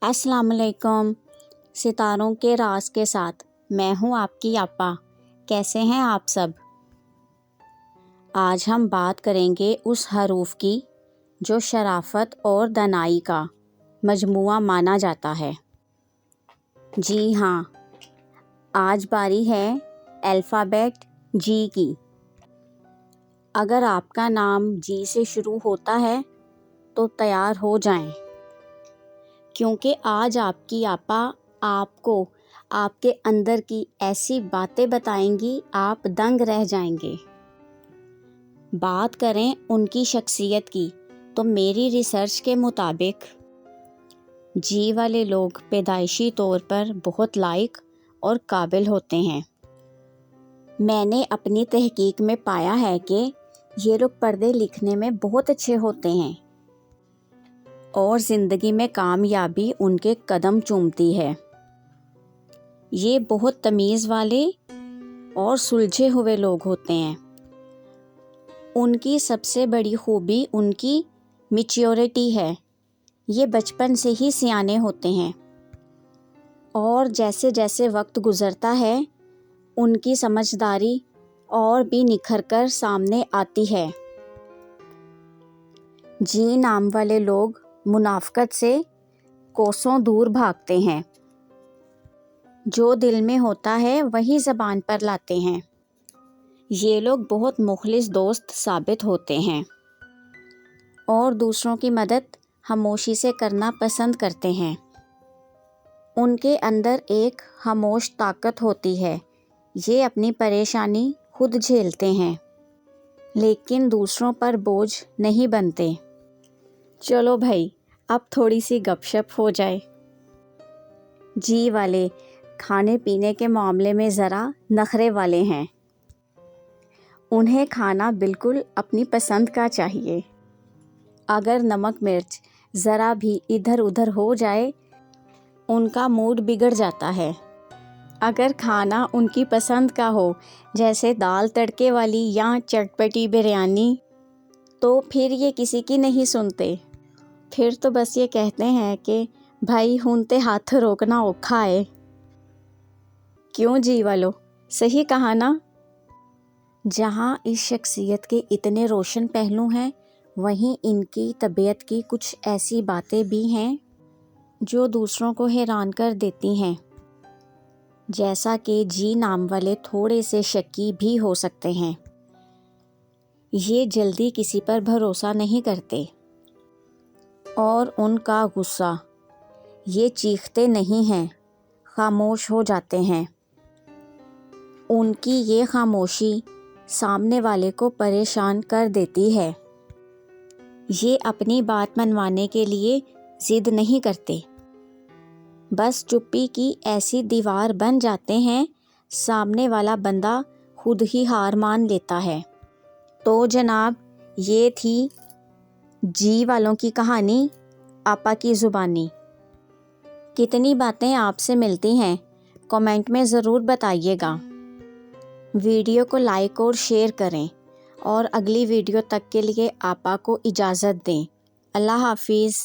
अस्सलाम वालेकुम। सितारों के राज के साथ मैं हूँ आपकी आपा। कैसे हैं आप सब? आज हम बात करेंगे उस हरूफ की जो शराफत और दनाई का मजमुआ माना जाता है। जी हाँ, आज बारी है अल्फ़ाबेट जी की। अगर आपका नाम जी से शुरू होता है तो तैयार हो जाएं, क्योंकि आज आपकी आपा आपको आपके अंदर की ऐसी बातें बताएंगी आप दंग रह जाएंगे। बात करें उनकी शख्सियत की तो मेरी रिसर्च के मुताबिक जी वाले लोग पैदाइशी तौर पर बहुत लायक और काबिल होते हैं। मैंने अपनी तहकीक में पाया है कि ये लोग पढ़ने लिखने में बहुत अच्छे होते हैं और ज़िंदगी में कामयाबी उनके कदम चूमती है। ये बहुत तमीज़ वाले और सुलझे हुए लोग होते हैं। उनकी सबसे बड़ी खूबी उनकी मैच्योरिटी है। ये बचपन से ही सियाने होते हैं और जैसे जैसे वक्त गुज़रता है उनकी समझदारी और भी निखर कर सामने आती है। जी नाम वाले लोग मुनाफ़कत से कोसों दूर भागते हैं। जो दिल में होता है वही ज़बान पर लाते हैं। ये लोग बहुत मुखलिस दोस्त साबित होते हैं और दूसरों की मदद खामोशी से करना पसंद करते हैं। उनके अंदर एक खामोश ताकत होती है। ये अपनी परेशानी खुद झेलते हैं लेकिन दूसरों पर बोझ नहीं बनते। चलो भाई, अब थोड़ी सी गपशप हो जाए। जी वाले खाने पीने के मामले में ज़रा नखरे वाले हैं। उन्हें खाना बिल्कुल अपनी पसंद का चाहिए। अगर नमक मिर्च ज़रा भी इधर उधर हो जाए उनका मूड बिगड़ जाता है। अगर खाना उनकी पसंद का हो जैसे दाल तड़के वाली या चटपटी बिरयानी, तो फिर ये किसी की नहीं सुनते। फिर तो बस ये कहते हैं कि भाई हुन ते हाथ रोकना औखा है। क्यों जी वालो, सही कहा ना? जहाँ इस शख्सियत के इतने रोशन पहलू हैं, वहीं इनकी तबीयत की कुछ ऐसी बातें भी हैं जो दूसरों को हैरान कर देती हैं। जैसा कि जी नाम वाले थोड़े से शक्की भी हो सकते हैं। ये जल्दी किसी पर भरोसा नहीं करते और उनका गुस्सा, ये चीखते नहीं हैं, खामोश हो जाते हैं। उनकी ये खामोशी सामने वाले को परेशान कर देती है। ये अपनी बात मनवाने के लिए ज़िद नहीं करते, बस चुप्पी की ऐसी दीवार बन जाते हैं सामने वाला बंदा खुद ही हार मान लेता है। तो जनाब, ये थी जी वालों की कहानी आपा की ज़ुबानी। कितनी बातें आपसे मिलती हैं कमेंट में ज़रूर बताइएगा। वीडियो को लाइक और शेयर करें और अगली वीडियो तक के लिए आपा को इजाज़त दें। अल्लाह हाफिज़।